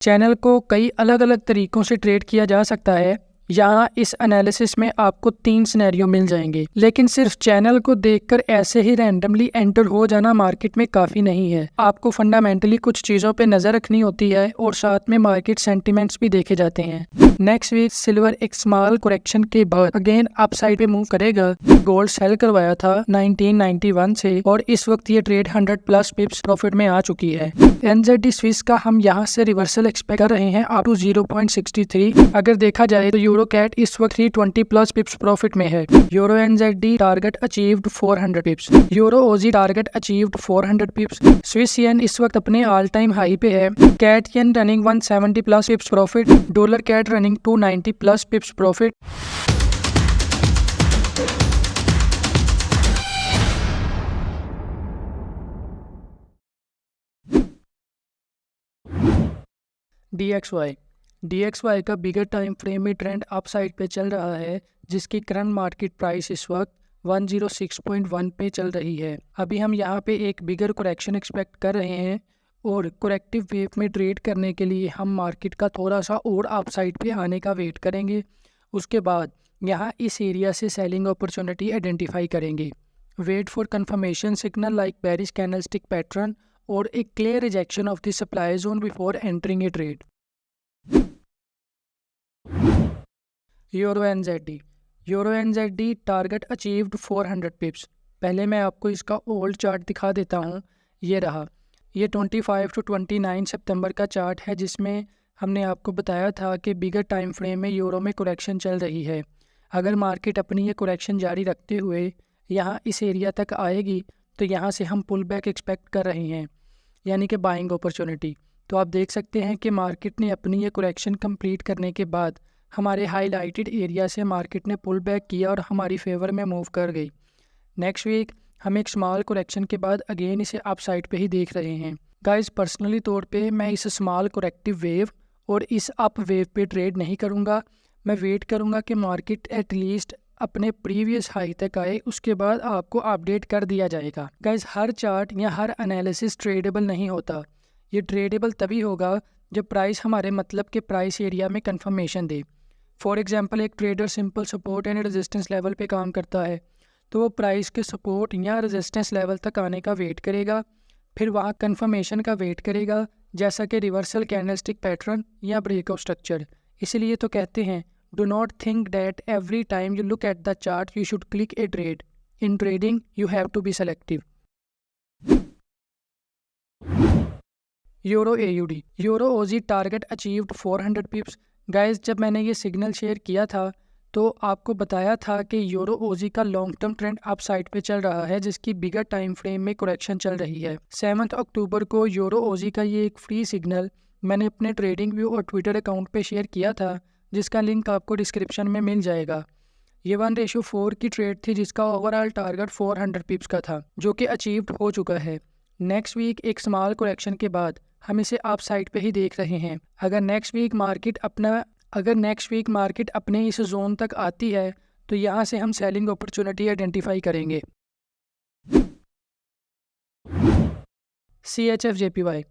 Channel को कई अलग अलग तरीक़ों से ट्रेड किया जा सकता है। यहाँ इस एनालिसिस में आपको 3 सिनेरियो मिल जाएंगे, लेकिन सिर्फ चैनल को देखकर ऐसे ही रैंडमली एंटर हो जाना मार्केट में काफ़ी नहीं है। आपको फंडामेंटली कुछ चीज़ों पे नज़र रखनी होती है और साथ में मार्केट सेंटिमेंट्स भी देखे जाते हैं। नेक्स्ट वीक सिल्वर एक स्मॉल करेक्शन के बाद अगेन अपसाइड पे मूव करेगा। गोल्ड सेल करवाया था 1991 से और इस वक्त ये ट्रेड 100+ पिप्स प्रॉफिट में आ चुकी है। NZD स्विस का हम यहाँ से रिवर्सल एक्सपेक्ट कर रहे हैं अप टू 0.63। अगर देखा जाए तो यूरो कैट इस वक्त 320+ पिप्स प्रॉफिट में है। Euro NZD target achieved 400 pips. Euro ओजी target achieved 400 pips. Swiss yen इस वक्त अपने ऑल टाइम हाई पे है। CAD yen running 170+ pips profit. Dollar CAD running 290+ pips profit. DXY का बिगर टाइम फ्रेम में ट्रेंड अप साइड पे चल रहा है, जिसकी करंट मार्केट प्राइस इस वक्त 106.1 पे चल रही है। अभी हम यहाँ पे एक बिगर करेक्शन एक्सपेक्ट कर रहे हैं और करेक्टिव वेव में ट्रेड करने के लिए हम मार्केट का थोड़ा सा और अप साइड पे आने का वेट करेंगे। उसके बाद यहाँ इस एरिया से सेलिंग अपॉर्चुनिटी आइडेंटिफाई करेंगे। Wait for confirmation signal like bearish candlestick pattern और एक clear rejection of the supply zone before entering a trade. Euro NZD target achieved 400 pips. पहले मैं आपको इसका ओल्ड चार्ट दिखा देता हूँ। ये रहा, ये 25 to 29 सितंबर का चार्ट है, जिसमें हमने आपको बताया था कि बिगर टाइम फ्रेम में यूरो में करेक्शन चल रही है। अगर मार्केट अपनी ये करेक्शन जारी रखते हुए यहाँ इस एरिया तक आएगी तो यहाँ से हम पुल बैक एक्सपेक्ट कर रहे हैं, यानी कि बाइंग अपॉर्चुनिटी। तो आप देख सकते हैं कि मार्केट ने अपनी ये करेक्शन कंप्लीट करने के बाद हमारे हाईलाइटेड एरिया से मार्केट ने पुल बैक किया और हमारी फेवर में मूव कर गई। नेक्स्ट वीक हम एक स्मॉल करेक्शन के बाद अगेन इसे अप साइड पे ही देख रहे हैं। गाइस, पर्सनली तौर पे मैं इस स्मॉल करेक्टिव वेव और इस अप वेव पे ट्रेड नहीं करूँगा। मैं वेट करूँगा कि मार्केट एटलीस्ट अपने प्रीवियस हाई तक आए, उसके बाद आपको अपडेट कर दिया जाएगा। गाइस, हर चार्ट या हर एनालिसिस ट्रेडेबल नहीं होता। ये ट्रेडेबल तभी होगा जब प्राइस हमारे मतलब के प्राइस एरिया में कंफर्मेशन दे। फॉर एग्जांपल, एक trader simple support and resistance level पे काम करता है, तो वो प्राइस के सपोर्ट या रेजिस्टेंस लेवल तक आने का वेट करेगा, फिर वहाँ कंफर्मेशन का वेट करेगा, जैसा कि रिवर्सल कैंडलस्टिक पैटर्न या ब्रेकआउट स्ट्रक्चर। इसलिए तो कहते हैं, do not think that every time you look at the chart you should click a trade. In trading you have to be selective. Euro AUD, euro OG target achieved 400 pips. Guys, जब मैंने ये signal share किया था तो आपको बताया था कि यूरो ओजी का long term trend up side पे चल रहा है, जिसकी बिगर टाइम फ्रेम में करेक्शन चल रही है। 7 अक्टूबर को यूरो ओजी का ये एक फ्री सिग्नल मैंने अपने ट्रेडिंग व्यू और ट्विटर अकाउंट पे शेयर किया था, जिसका लिंक आपको डिस्क्रिप्शन में मिल जाएगा। ये 1:4 की ट्रेड थी, जिसका ओवरऑल टारगेट 400 पिप्स का था, जो कि अचीव्ड हो चुका है। नेक्स्ट वीक एक स्मॉल करेक्शन के बाद हम इसे अप साइड पे ही देख रहे हैं। अगर नेक्स्ट वीक मार्केट अपने इस जोन तक आती है तो यहाँ से हम सेलिंग अपॉर्चुनिटी आइडेंटिफाई करेंगे। CHF-JPY,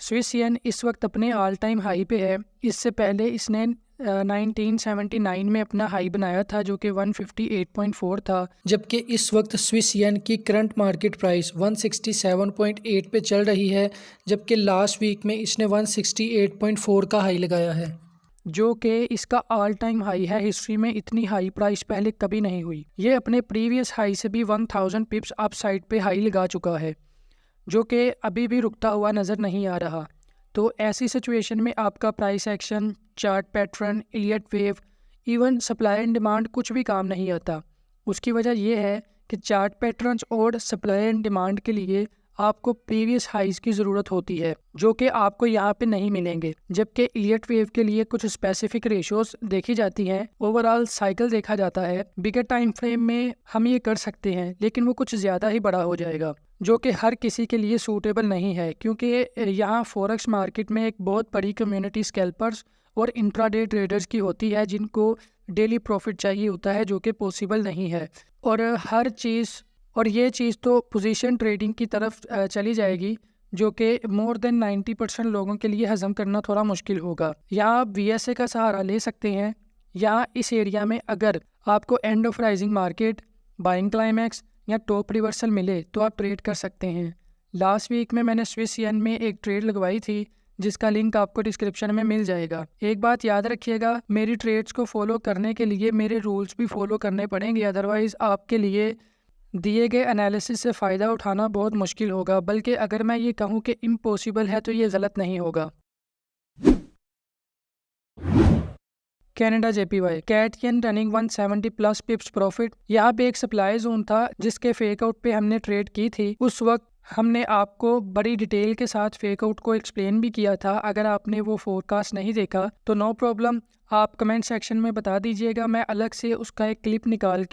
स्विस येन इस वक्त अपने ऑल टाइम हाई पे है। इससे पहले इसने 1979 में अपना हाई बनाया था, जो कि 158.4 था, जबकि इस वक्त स्विस येन की करंट मार्केट प्राइस 167.8 पे चल रही है, जबकि लास्ट वीक में इसने 168.4 का हाई लगाया है, जो कि इसका ऑल टाइम हाई है। हिस्ट्री में इतनी हाई प्राइस पहले कभी नहीं हुई। ये अपने प्रीवियस हाई से भी 1000 पिप्स अप साइड पे हाई लगा चुका है, जो कि अभी भी रुकता हुआ नज़र नहीं आ रहा। तो ऐसी सिचुएशन में आपका price action, chart pattern, Elliot wave, even supply and demand कुछ भी काम नहीं आता। उसकी वजह यह है कि चार्ट पैटर्न्स और सप्लाई एंड डिमांड के लिए आपको प्रीवियस हाइज की ज़रूरत होती है, जो कि आपको यहाँ पे नहीं मिलेंगे। जबकि इलियट वेव के लिए कुछ स्पेसिफिक रेशियोज देखी जाती हैं, ओवरऑल साइकिल देखा जाता है। बिगर टाइम फ्रेम में हम ये कर सकते हैं, लेकिन वो कुछ ज़्यादा ही बड़ा हो जाएगा, जो कि हर किसी के लिए सूटेबल नहीं है, क्योंकि यहाँ फॉरेक्स मार्केट में एक बहुत बड़ी कम्युनिटी स्कैल्पर्स और इंट्राडे ट्रेडर्स की होती है, जिनको डेली प्रॉफिट चाहिए होता है, जो कि पॉसिबल नहीं है। और ये चीज़ तो पोजीशन ट्रेडिंग की तरफ चली जाएगी, जो कि मोर देन 90% लोगों के लिए हजम करना थोड़ा मुश्किल होगा। यहाँ आप VSA का सहारा ले सकते हैं। या इस एरिया में अगर आपको end of rising market, buying climax या टॉप रिवर्सल मिले तो आप ट्रेड कर सकते हैं। लास्ट वीक में मैंने स्विस येन में एक ट्रेड लगवाई थी जिसका लिंक आपको डिस्क्रिप्शन में मिल जाएगा। एक बात याद रखिएगा, मेरी ट्रेड्स को फॉलो करने के लिए मेरे रूल्स भी फॉलो करने पड़ेंगे, अदरवाइज़ आपके लिए दिए गए एनालिसिस से फ़ायदा उठाना बहुत मुश्किल होगा। बल्कि अगर मैं ये कहूँ कि इम्पॉसिबल है तो ये गलत नहीं होगा। Canada JPY cat yen running 170 plus pips profit. यहाँ पे एक सप्लाई जोन था जिसके फेक आउट पे हमने ट्रेड की थी। उस वक्त हमने आपको बड़ी डिटेल के साथ फेक आउट को एक्सप्लेन भी किया था। अगर आपने वो फोरकास्ट नहीं देखा तो नो प्रॉब्लम, आप कमेंट सेक्शन में बता दीजिएगा, मैं अलग से उसका एक क्लिप निकाल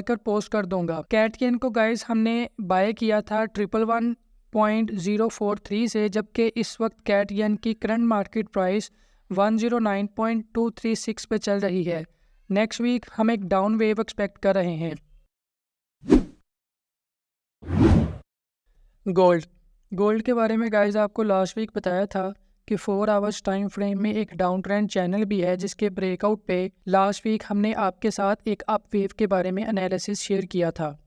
कर पोस्ट कर दूंगा। कैट येन को गाइस हमने बाय किया था 111.043 से, जबकि इस वक्त कैट येन की करंट मार्केट प्राइस 109.236 पे चल रही है। नेक्स्ट वीक हम एक डाउन वेव एक्सपेक्ट कर रहे हैं। गोल्ड के बारे में गाइस आपको लास्ट वीक बताया था कि 4 आवर्स टाइम फ्रेम में एक डाउन ट्रेंड चैनल भी है, जिसके ब्रेकआउट पे लास्ट वीक हमने आपके साथ एक अप वेव के बारे में एनालिसिस शेयर किया था।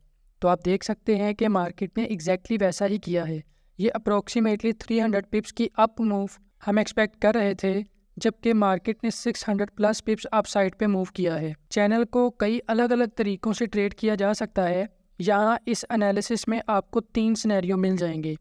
तो आप देख सकते हैं कि मार्केट ने एग्जैक्टली वैसा ही किया है। ये अप्रोक्सीमेटली 300 पिप्स की अप मूव हम एक्सपेक्ट कर रहे थे, जबकि मार्केट ने 600 प्लस पिप्स अप साइड पे मूव किया है। चैनल को कई अलग अलग तरीक़ों से ट्रेड किया जा सकता है। यहाँ इस एनालिसिस में आपको 3 सिनेरियो मिल जाएंगे।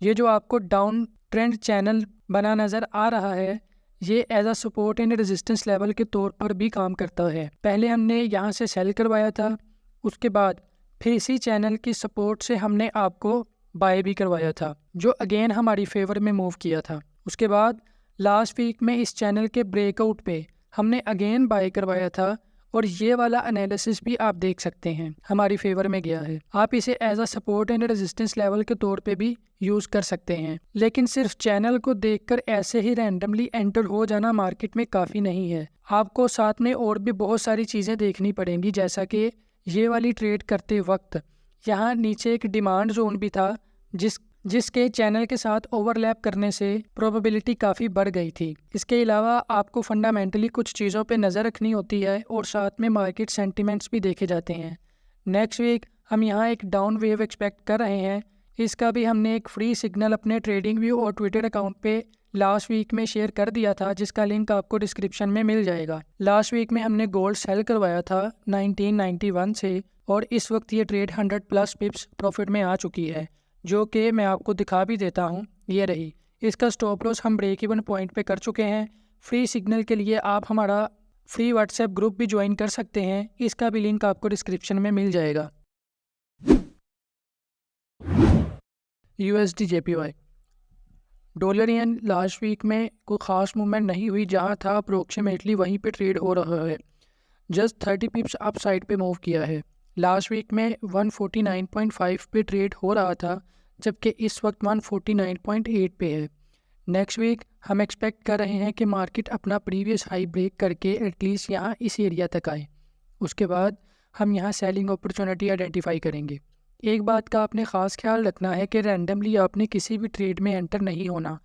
ये जो आपको डाउन ट्रेंड चैनल बना नज़र आ रहा है, ये as a support and resistance level के तौर पर भी काम करता है। पहले हमने यहाँ से सेल करवाया था, उसके बाद फिर इसी चैनल की सपोर्ट से हमने आपको बाय भी करवाया था, जो अगेन हमारी फेवर में मूव किया था। उसके बाद लास्ट वीक में इस चैनल के ब्रेकआउट पे हमने अगेन बाय करवाया था, और ये वाला एनालिसिस भी आप देख सकते हैं हमारी फेवर में गया है। आप इसे as a support and resistance level के तौर पे भी यूज़ कर सकते हैं। लेकिन सिर्फ चैनल को देखकर ऐसे ही रैंडमली एंटर हो जाना मार्केट में काफ़ी नहीं है। आपको साथ में और भी बहुत सारी चीज़ें देखनी पड़ेंगी, जैसा कि ये वाली ट्रेड करते वक्त यहाँ नीचे एक डिमांड जोन भी था जिसके चैनल के साथ ओवरलैप करने से प्रोबेबिलिटी काफ़ी बढ़ गई थी। इसके अलावा आपको फंडामेंटली कुछ चीज़ों पे नज़र रखनी होती है और साथ में मार्केट सेंटिमेंट्स भी देखे जाते हैं। नेक्स्ट वीक हम यहाँ एक डाउन वेव एक्सपेक्ट कर रहे हैं। इसका भी हमने एक फ्री सिग्नल अपने ट्रेडिंग व्यू और ट्विटर अकाउंट पे लास्ट वीक में शेयर कर दिया था, जिसका लिंक आपको डिस्क्रिप्शन में मिल जाएगा। लास्ट वीक में हमने गोल्ड सेल करवाया था 1991 से, और इस वक्त ये ट्रेड 100 प्लस पिप्स प्रॉफिट में आ चुकी है, जो कि मैं आपको दिखा भी देता हूँ। ये रही। इसका स्टॉप लॉस हम ब्रेक इवन पॉइंट पे कर चुके हैं। फ्री सिग्नल के लिए आप हमारा फ्री व्हाट्सएप ग्रुप भी ज्वाइन कर सकते हैं, इसका भी लिंक आपको डिस्क्रिप्शन में मिल जाएगा। USD JPY dollar yen last week में कोई ख़ास मूवमेंट नहीं हुई, जहाँ था अप्रोक्सीमेटली वहीं पे ट्रेड हो रहा है। जस्ट 30 पिप्स अप साइड पे मूव किया है। लास्ट वीक में 149.5 पे ट्रेड हो रहा था, जबकि इस वक्त 149.8 पे है। नेक्स्ट वीक हम एक्सपेक्ट कर रहे हैं कि मार्केट अपना प्रीवियस हाई ब्रेक करके एटलीस्ट यहाँ इस एरिया तक आए। उसके बाद हम यहाँ सेलिंग अपॉर्चुनिटी आइडेंटिफाई करेंगे। एक बात का आपने ख़ास ख्याल रखना है कि रैंडमली आपने किसी भी ट्रेड में एंटर नहीं होना।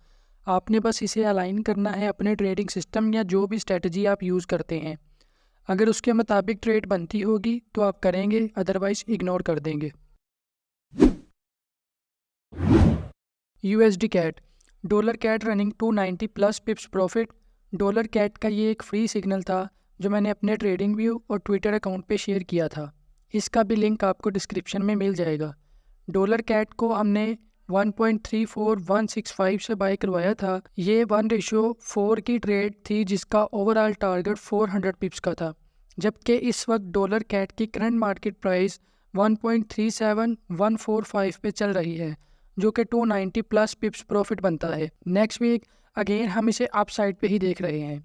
आपने बस इसे अलाइन करना है अपने ट्रेडिंग सिस्टम या जो भी स्ट्रेटजी आप यूज़ करते हैं। अगर उसके मुताबिक ट्रेड बनती होगी तो आप करेंगे, अदरवाइज इग्नोर कर देंगे। USD CAD dollar CAD running 290 plus pips profit. Dollar CAD का ये एक फ्री सिग्नल था जो मैंने अपने ट्रेडिंग व्यू और ट्विटर अकाउंट पे शेयर किया था। इसका भी लिंक आपको डिस्क्रिप्शन में मिल जाएगा। डॉलर कैट को हमने 1.34165 से बाय करवाया था। ये 1:4 की ट्रेड थी, जिसका ओवरऑल टारगेट 400 पिप्स का था, जबकि इस वक्त डॉलर कैट की करंट मार्केट प्राइस 1.37145 पे चल रही है, जो कि 290 प्लस पिप्स प्रॉफिट बनता है। नेक्स्ट वीक अगेन हम इसे अप साइड पे ही देख रहे हैं।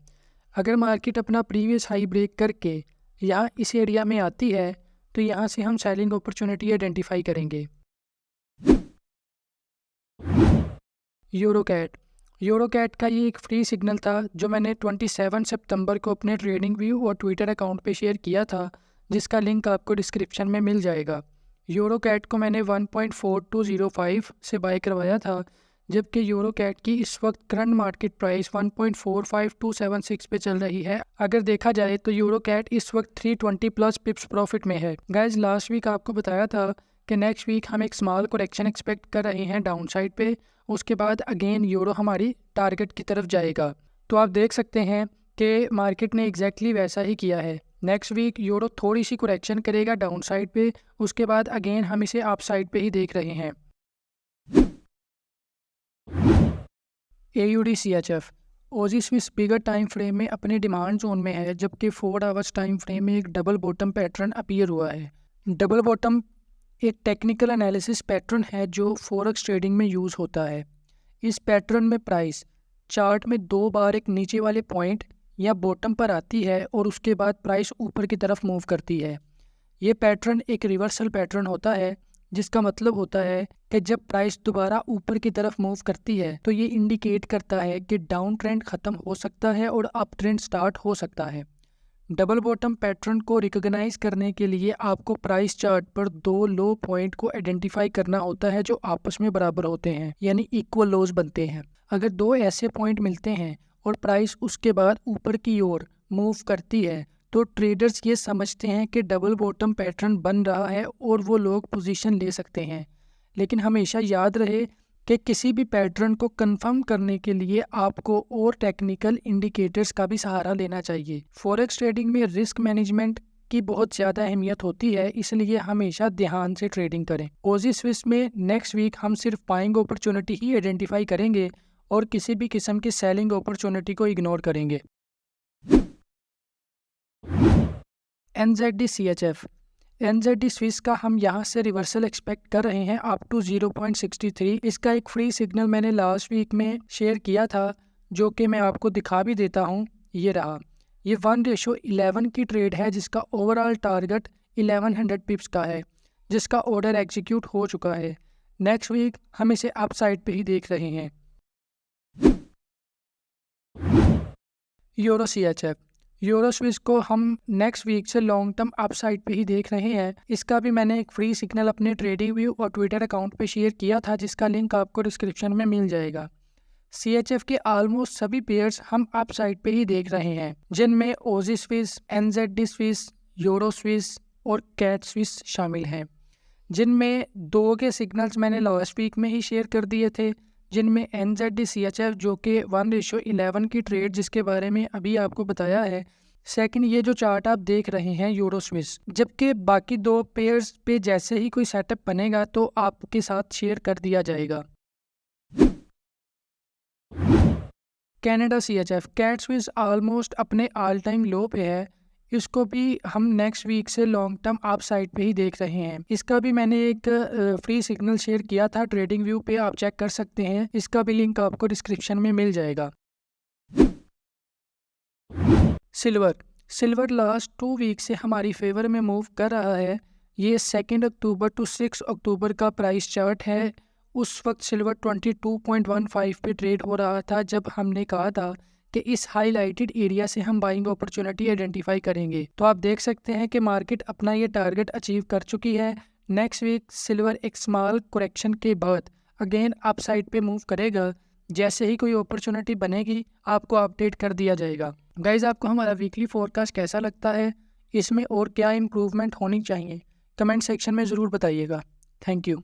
अगर मार्केट अपना प्रीवियस हाई ब्रेक करके यहाँ इस एरिया में आती है तो यहाँ से हम सेलिंग अपॉर्चुनिटी आइडेंटिफाई करेंगे। यूरो कैट का ये एक फ्री सिग्नल था जो मैंने 27 सितंबर को अपने ट्रेडिंग व्यू और ट्विटर अकाउंट पे शेयर किया था, जिसका लिंक आपको डिस्क्रिप्शन में मिल जाएगा। यूरो कैट को मैंने 1.4205 से बाय करवाया था, जबकि यूरो कैट की इस वक्त करंट मार्केट प्राइस 1.45276 पे चल रही है। अगर देखा जाए तो यूरो कैट इस वक्त 320 प्लस पिप्स प्रॉफिट में है। गाइज लास्ट वीक आपको बताया था कि नेक्स्ट वीक हम एक स्मॉल करेक्शन एक्सपेक्ट कर रहे हैं डाउन साइड पे, उसके बाद अगेन यूरो हमारी टारगेट की तरफ जाएगा। तो आप देख सकते हैं कि मार्केट ने एग्जैक्टली वैसा ही किया है। नेक्स्ट वीक यूरो थोड़ी सी करेक्शन करेगा डाउन साइड पे, उसके बाद अगेन हम इसे अप साइड पे ही देख रहे हैं। AUD-CHF ओजी स्विस बिगर टाइम फ्रेम में अपने डिमांड जोन में है, जबकि 4 आवर्स टाइम फ्रेम में एक डबल बॉटम पैटर्न अपीयर हुआ है। डबल बॉटम एक टेक्निकल एनालिसिस पैटर्न है जो फॉरेक्स ट्रेडिंग में यूज़ होता है। इस पैटर्न में प्राइस चार्ट में 2 बार एक नीचे वाले पॉइंट या बॉटम पर आती है और उसके बाद प्राइस ऊपर की तरफ मूव करती है। ये पैटर्न एक रिवर्सल पैटर्न होता है, जिसका मतलब होता है कि जब प्राइस दोबारा ऊपर की तरफ मूव करती है तो ये इंडिकेट करता है कि डाउन ट्रेंड ख़त्म हो सकता है और अप ट्रेंड स्टार्ट हो सकता है। डबल बॉटम पैटर्न को रिकॉग्नाइज करने के लिए आपको प्राइस चार्ट पर 2 लो पॉइंट को आइडेंटिफाई करना होता है जो आपस में बराबर होते हैं, यानी इक्वल लोज बनते हैं। अगर 2 ऐसे पॉइंट मिलते हैं और प्राइस उसके बाद ऊपर की ओर मूव करती है तो ट्रेडर्स ये समझते हैं कि डबल बॉटम पैटर्न बन रहा है और वो लोग पोजीशन ले सकते हैं। लेकिन हमेशा याद रहे कि किसी भी पैटर्न को कंफर्म करने के लिए आपको और टेक्निकल इंडिकेटर्स का भी सहारा लेना चाहिए। फॉरेक्स ट्रेडिंग में रिस्क मैनेजमेंट की बहुत ज़्यादा अहमियत होती है, इसलिए हमेशा ध्यान से ट्रेडिंग करें। ओजी स्विस में नेक्स्ट वीक हम सिर्फ बाइंग अपॉर्चुनिटी ही आइडेंटिफाई करेंगे और किसी भी किस्म की सेलिंग अपॉर्चुनिटी को इग्नोर करेंगे। NZD-CHF NZD स्विस का हम यहाँ से रिवर्सल एक्सपेक्ट कर रहे हैं अप टू 0.63। इसका एक फ्री सिग्नल मैंने लास्ट वीक में शेयर किया था, जो कि मैं आपको दिखा भी देता हूँ। ये रहा। ये 1:11 की ट्रेड है, जिसका ओवरऑल टारगेट 1100 पिप्स का है, जिसका ऑर्डर एग्जीक्यूट हो चुका है। नेक्स्ट वीक हम इसे अप साइड पे ही देख रहे हैं। यूरो-CHF यूरो स्विस को हम नेक्स्ट वीक से लॉन्ग टर्म अप साइड पे ही देख रहे हैं। इसका भी मैंने एक फ्री सिग्नल अपने ट्रेडिंग व्यू और ट्विटर अकाउंट पे शेयर किया था, जिसका लिंक आपको डिस्क्रिप्शन में मिल जाएगा। CHF के ऑलमोस्ट सभी पेयर्स हम अप साइड पे ही देख रहे हैं, जिनमें Aussie Swiss, NZD Swiss, euro Swiss और कैट स्विस शामिल हैं, जिनमें 2 के सिग्नल्स मैंने लास्ट वीक में ही शेयर कर दिए थे, जिनमें NZD-CHF जो कि 1:11 की ट्रेड जिसके बारे में अभी आपको बताया है। सेकंड, ये जो चार्ट आप देख रहे हैं यूरो स्विस, जबकि बाकी 2 पेयर्स पे जैसे ही कोई सेटअप बनेगा तो आपके साथ शेयर कर दिया जाएगा। कनाडा-CHF कैट स्विस ऑलमोस्ट अपने ऑल टाइम लो पे है। इसको भी हम नेक्स्ट वीक से लॉन्ग टर्म अप साइड पे ही देख रहे हैं। इसका भी मैंने एक फ्री सिग्नल शेयर किया था ट्रेडिंग व्यू पे, आप चेक कर सकते हैं। इसका भी लिंक आपको डिस्क्रिप्शन में मिल जाएगा। सिल्वर लास्ट 2 वीक से हमारी फेवर में मूव कर रहा है। ये 2 अक्टूबर टू 6 अक्टूबर का प्राइस चार्ट है। उस वक्त सिल्वर 22.15 पे ट्रेड हो रहा था, जब हमने कहा था कि इस हाईलाइटेड एरिया से हम बाइंग अपॉर्चुनिटी आइडेंटिफाई करेंगे। तो आप देख सकते हैं कि मार्केट अपना ये टारगेट अचीव कर चुकी है। नेक्स्ट वीक सिल्वर एक स्मॉल करेक्शन के बाद अगेन अप साइड पे मूव करेगा। जैसे ही कोई अपॉर्चुनिटी बनेगी आपको अपडेट कर दिया जाएगा। गाइज, आपको हमारा वीकली फोरकास्ट कैसा लगता है, इसमें और क्या इम्प्रूवमेंट होनी चाहिए, कमेंट सेक्शन में ज़रूर बताइएगा। Thank you.